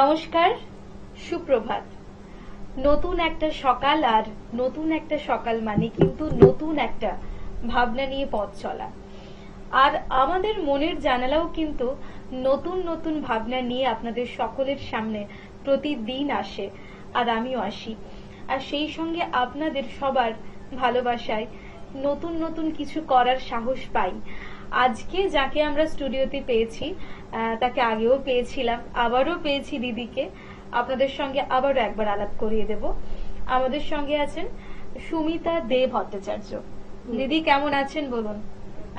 নমস্কার, সুপ্রভাত। নতুন একটা সকাল, আর নতুন একটা সকাল মানে কিন্তু নতুন একটা ভাবনা নিয়ে পথ চলা। আর আমাদের মনের জানালাও কিন্তু নতুন নতুন ভাবনা নিয়ে আপনাদের সকলের সামনে প্রতিদিন আসে, আর আমিও আসি। আর সেই সঙ্গে আপনাদের সবার ভালোবাসায় নতুন নতুন কিছু করার সাহস পাই। আজকে যাকে আমরা স্টুডিওতে পেয়েছি, তাকে আগেও পেয়েছিলাম, আবারও পেয়েছি দিদিকে। আপনাদের সঙ্গে আবারও একবার আলাপ করিয়ে দেব। আমাদের সঙ্গে আছেন সুমিতা দে ভট্টাচার্য। দিদি কেমন আছেন বলুন?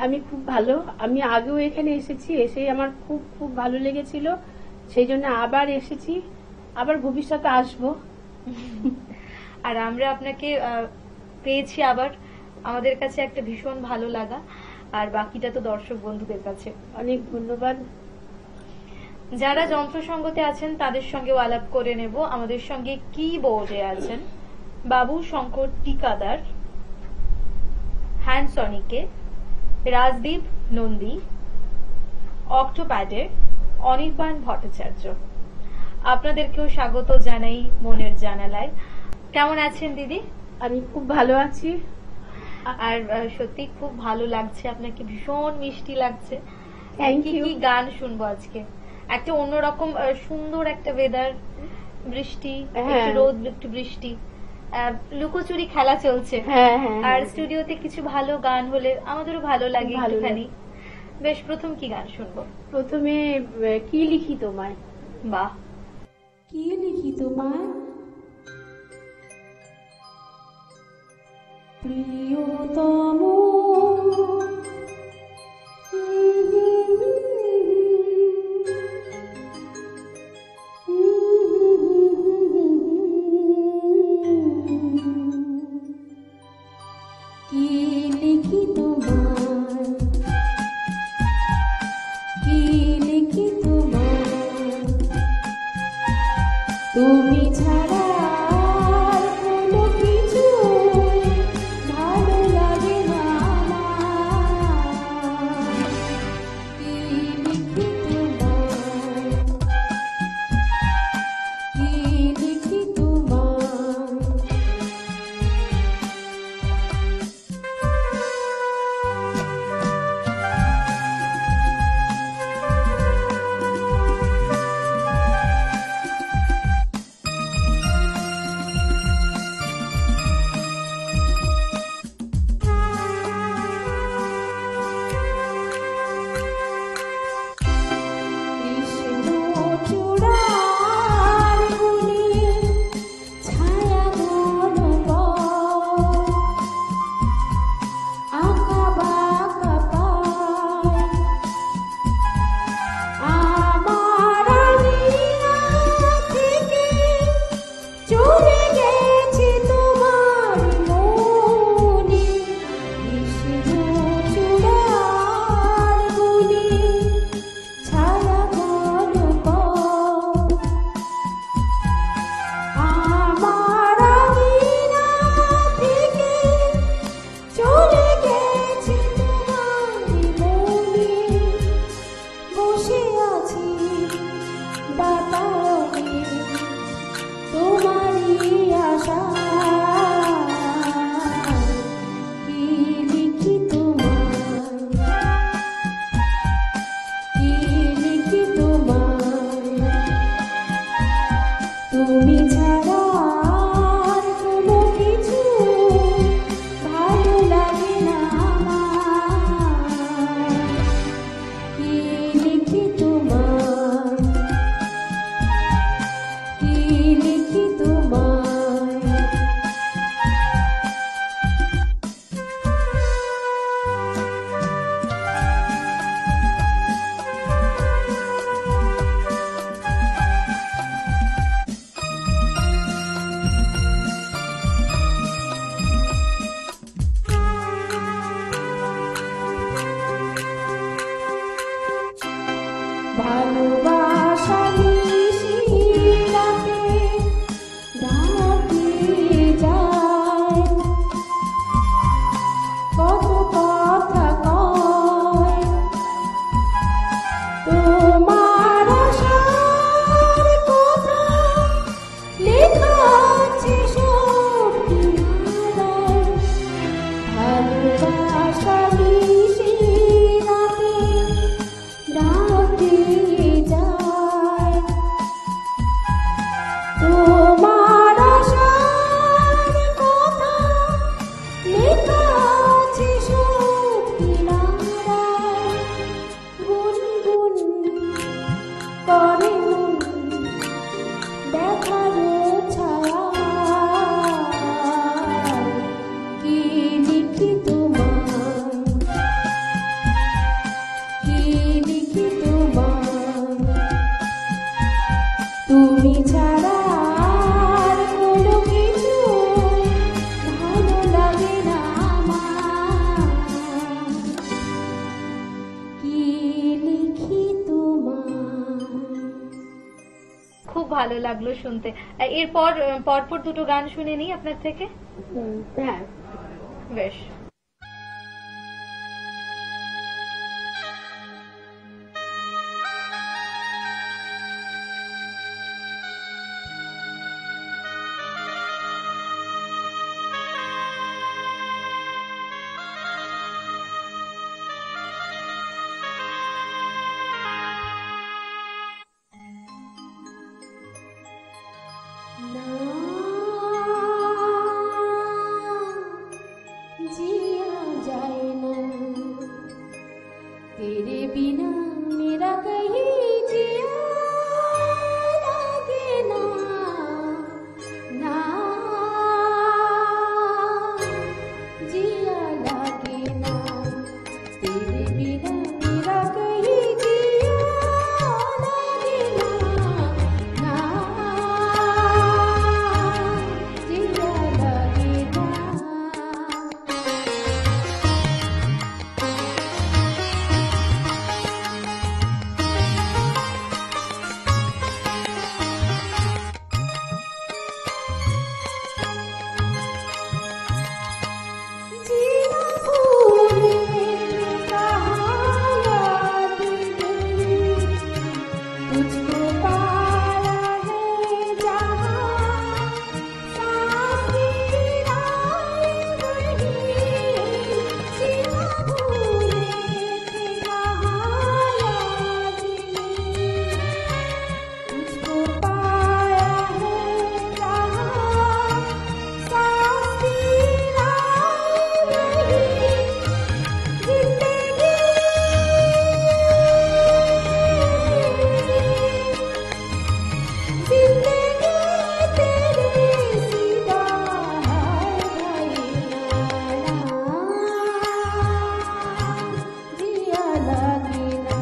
আমি খুব ভালো। আমি আগেও এখানে এসেছি, এসে আমার খুব খুব ভালো লেগেছিল, সেই জন্য আবার এসেছি, আবার ভবিষ্যতে আসবো। আর আমরা আপনাকে পেয়েছি আবার, আমাদের কাছে একটা ভীষণ ভালো লাগা, আর বাকিটা তো দর্শক বন্ধুদের কাছে। অনেক ধন্যবাদ। যারা যন্ত্র সঙ্গতে আছেন তাদের সঙ্গেও আলাপ করে নেব। আমাদের সঙ্গে কিবোর্ডে আছেন বাবু শঙ্কর টিকাদার, হ্যান্ডসনিকে রাজদীপ নন্দী, অক্টোপ্যাডে অনির্বাণ ভট্টাচার্য। আপনাদেরকেও স্বাগত জানাই মনের জানালায়। কেমন আছেন দিদি? আমি খুব ভালো আছি। আর সত্যি খুব ভালো লাগছে, আপনাকে ভীষণ মিষ্টি লাগছে। থ্যাংক কি ইউ। কি গান শুনবো আজকে? একটা অন্যরকম সুন্দর একটা ওয়েদার, বৃষ্টি, একটু রোদ একটু বৃষ্টি, লুকোচুরি খেলা চলছে। আর স্টুডিওতে কিছু ভালো গান হলে আমাদেরও ভালো লাগে একটুখানি। বেশ, প্রথম কি গান শুনবো? প্রথমে কি লিখি তোমায়। বাহ, কি লিখি তোমায় প্রিয়তম, কি লিখি তোমায়, কি লিখি তোমায়, তুমি ছাড়া আর কোনো কিছু ভালো লাগে না। আশা মিশে রাতে ডাক দিয়ে যায় তোমার আশার কথা লেখা আছে সব কিনারায় গুনগুন করে মন দেখার ছায়া কি লিখি তোমার কি লিখি তোমার তুমি ছাড়া আর কোনো কিছু ভালো লাগে না আমার কি লিখি তোমার। খুব ভালো লাগলো শুনতে। এরপর পরপর দুটো গান শুনে নিই আপনার থেকে। হ্যাঁ, বেশ। जिया जाए ना तेरे बिना मेरा कहीं जिया लागे ना ना जिया लागे ना तेरे बिना मेरा कहीं जिया लागे ना ना जिया लागे ना। जीना भूले कहाँ याद नहीं तुझको पाया है जहाँ सांस गिराए वहीं जीना भूले कहाँ याद नहीं तुझको पाया है जहाँ सांस गिराए वहीं जिंदगी तेरे सिवा है जिया लागे ना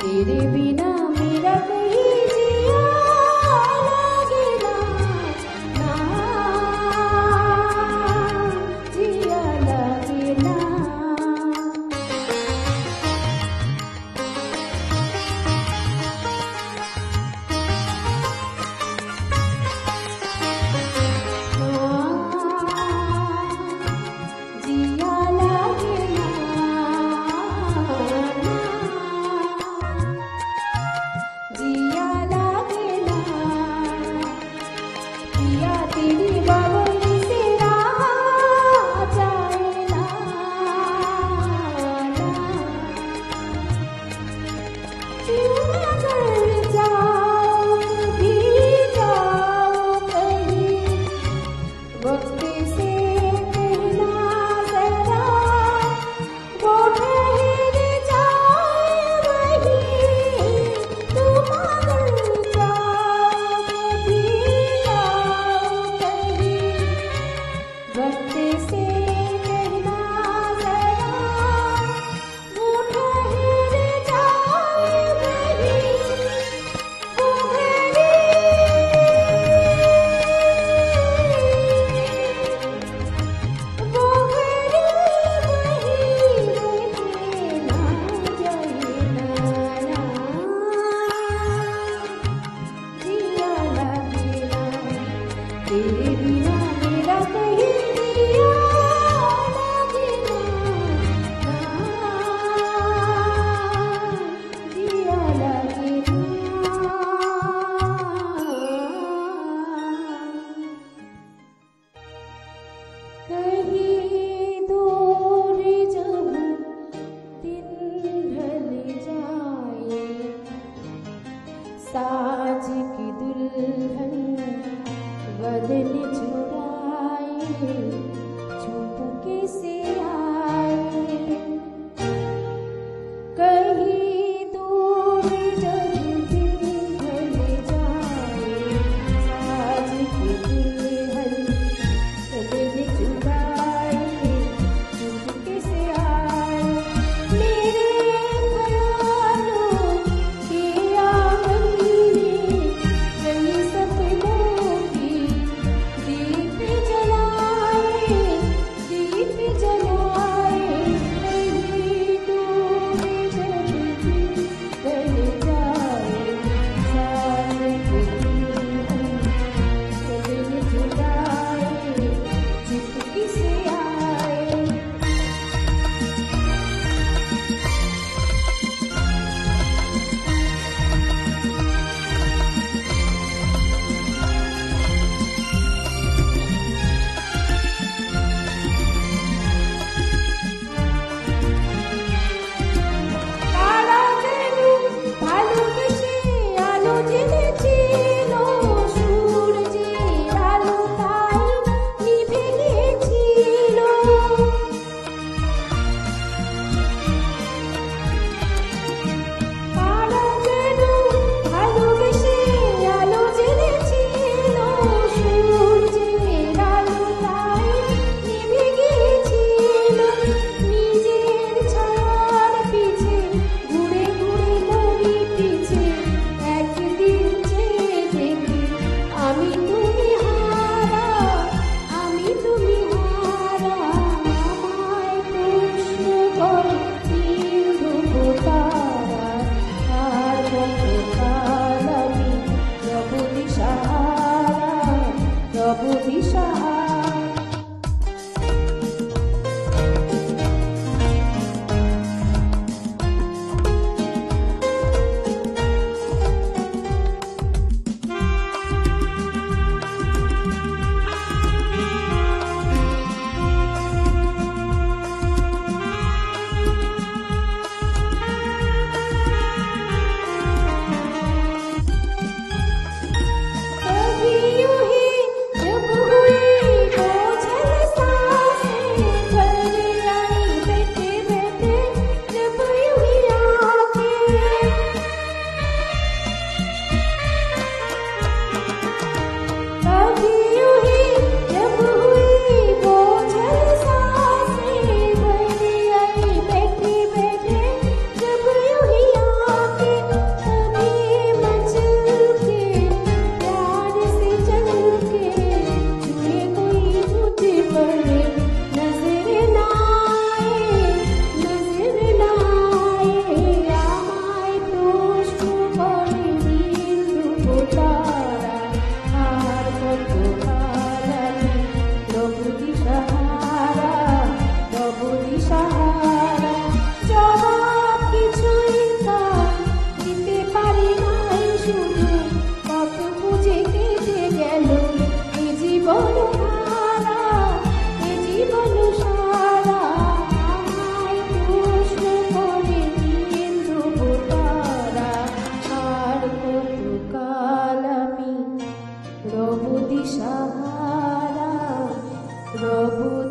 तेरे बिना मेरा कहीं जिया लागे ना ना जिया लागे ना। जिया लागे जिया लागे ना पिया तेरी बावली से रहा जाए ना क्यों कर जाओ भी जाओ कहीं वक्त से कहना जरा वो ठहर जाए वहीं तुम अगर जाओ भी जाओ कहीं वक्त से कहना जरा वो ठहर जाए वहीं वो तेरे बिना मेरा कहीं जिया लागे ना जिया लागे ना। कहीं दूर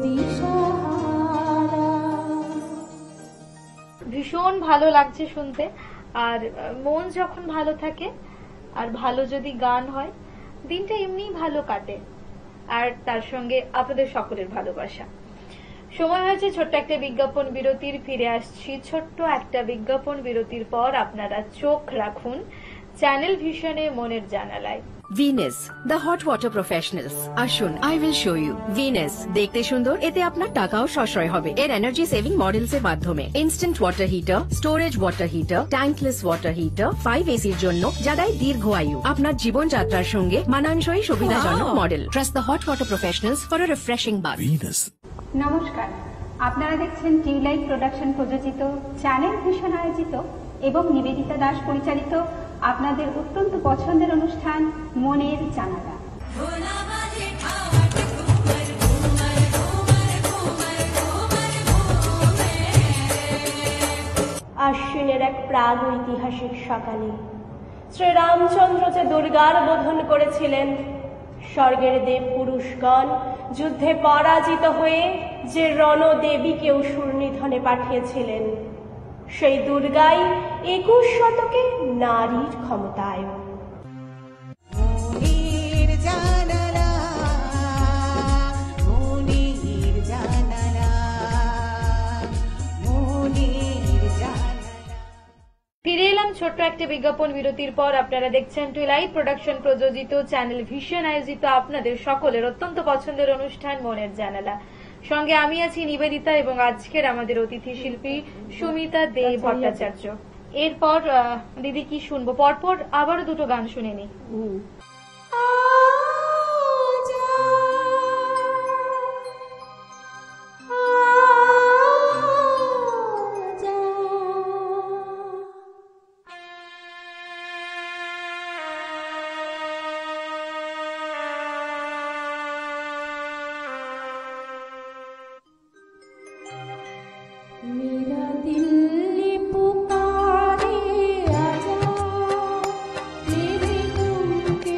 দিশাহারা। ভীষণ ভালো লাগছে শুনতে। আর মন যখন ভালো থাকে আর ভালো যদি গান হয়, দিনটা এমনিই ভালো কাটে। আর তার সঙ্গে আপনাদের সকলের ভালোবাসা। সময় হয়েছে ছোট্ট একটা বিজ্ঞাপন বিরতির। ফিরে আসছি ছোট্ট একটা বিজ্ঞাপন বিরতির পর। আপনারা চোখ রাখুন চ্যানেল ভিশনে মনের জানালায়। Venus the hot water professionals. আসুন, I will show you. Venus দেখতে সুন্দর, এতে আপনার টাকাও সাশ্রয় হবে। এর এনার্জি সেভিং মডেলস এর মাধ্যমে instant water heater, storage water heater, tankless water heater, 5 এসির জন্য, যা দেয় দীর্ঘ আয়ু। আপনার জীবনযাত্রার সঙ্গে মানানসই সুবিধাজনক model. Trust the hot water professionals for a refreshing bath. নমস্কার, আপনারা দেখছেন টিউলাইট প্রোডাকশন প্রযোজিত, চ্যানেল ভিশন আয়োজিত এবং নিবেদিতা দাস পরিচালিত আপনাদের অত্যন্ত পছন্দের অনুষ্ঠান মনের জানালা। আশ্বিনের এক প্রাগ ঐতিহাসিক সকালে শ্রীরামচন্দ্র যে দুর্গার বোধন করেছিলেন, স্বর্গের দেব পুরুষগণ যুদ্ধে পরাজিত হয়ে যে রণদেবীকে অসুর নিধনে পাঠিয়েছিলেন, সেই দুর্গাই 21 শতকে নারীর ক্ষমতায়। ফিরে এলাম ছোট্ট একটা বিজ্ঞাপন বিরতির পর। আপনারা দেখছেন টুইলাইট প্রোডাকশন প্রযোজিত, চ্যানেল ভিশন আয়োজিত আপনাদের সকলের অত্যন্ত পছন্দের অনুষ্ঠান মনের জানালা। সঙ্গে আমি আছি নিবেদিতা এবং আজকের আমাদের অতিথি শিল্পী সুমিতা দে ভট্টাচার্য। এরপর দিদি কি শুনবো? পরপর আবারও দুটো গান শুনে নি। मेरा दिल पुकारे आजा, मेरे गम के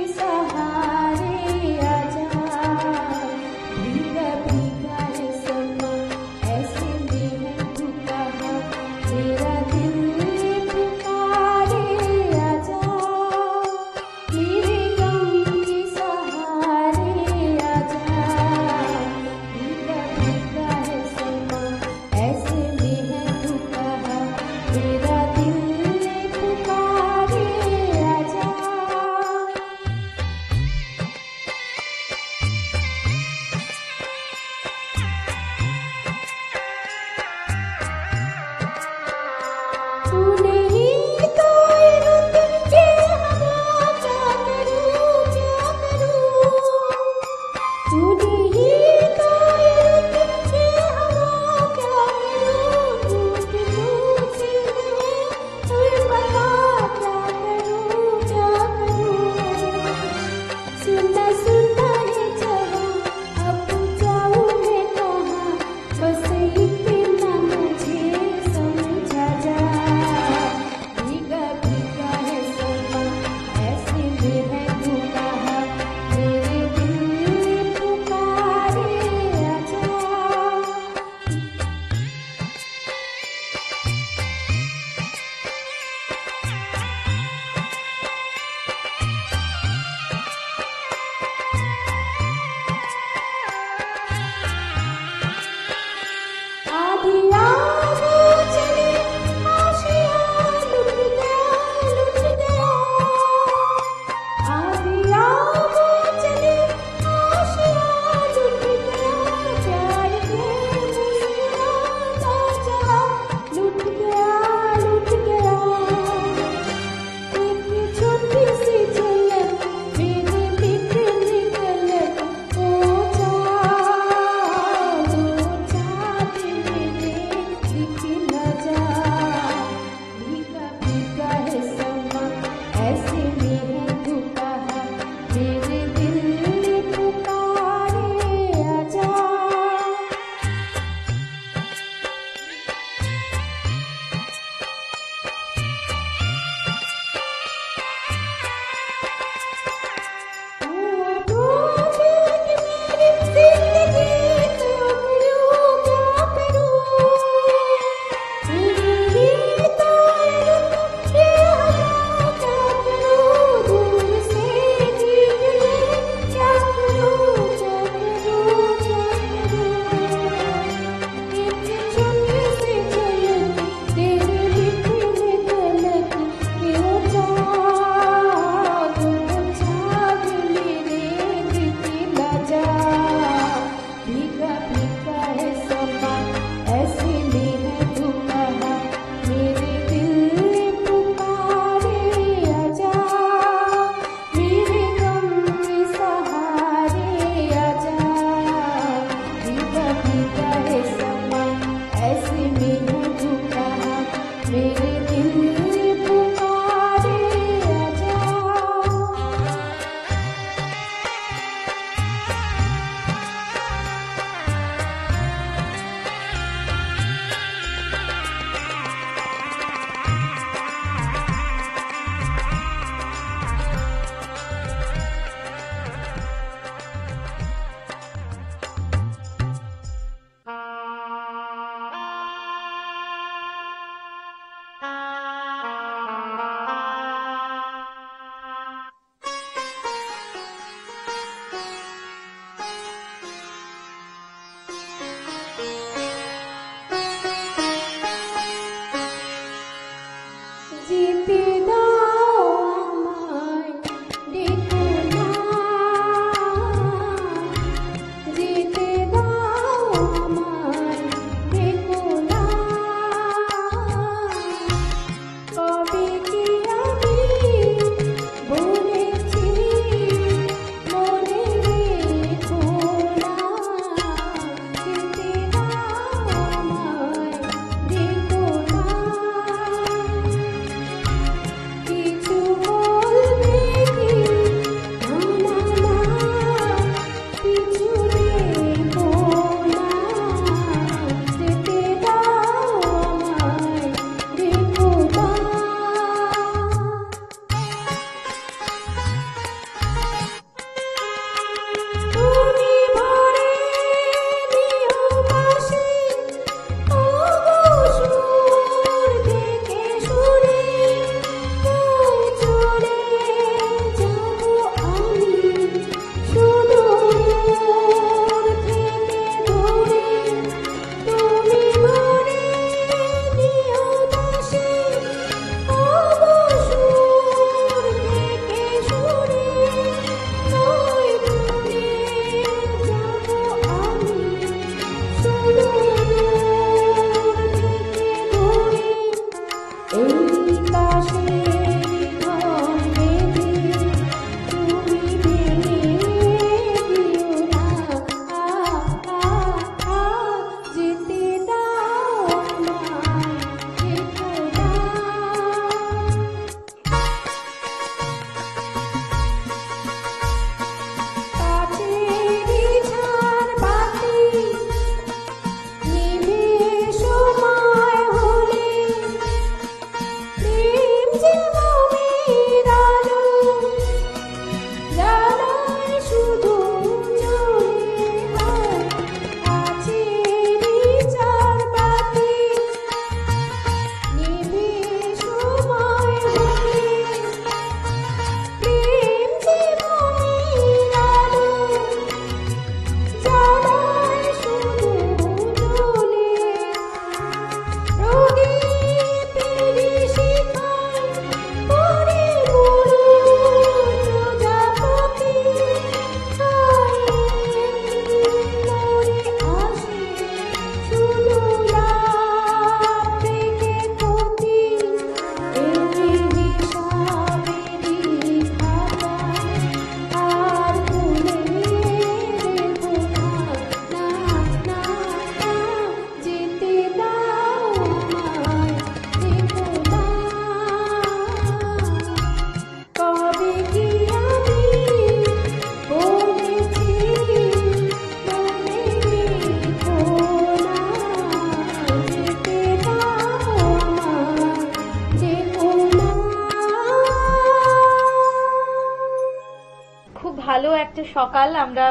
খুব ভালো একটা সকাল আমরা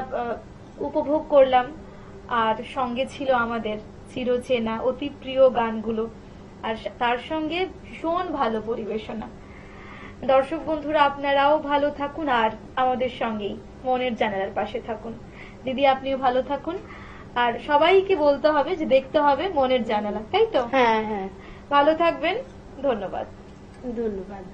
উপভোগ করলাম, আর সঙ্গে ছিল আমাদের চিরচেনা অতি প্রিয় গানগুলো, আর তার সঙ্গে ভীষণ ভালো পরিবেশনা। দর্শক বন্ধুরা, আপনারাও ভালো থাকুন আর আমাদের সঙ্গেই মনের জানালার পাশে থাকুন। দিদি, আপনিও ভালো থাকুন, আর সবাইকে বলতে হবে যে দেখতে হবে মনের জানালা, তাই তো? হ্যাঁ হ্যাঁ, ভালো থাকবেন, ধন্যবাদ। ধন্যবাদ।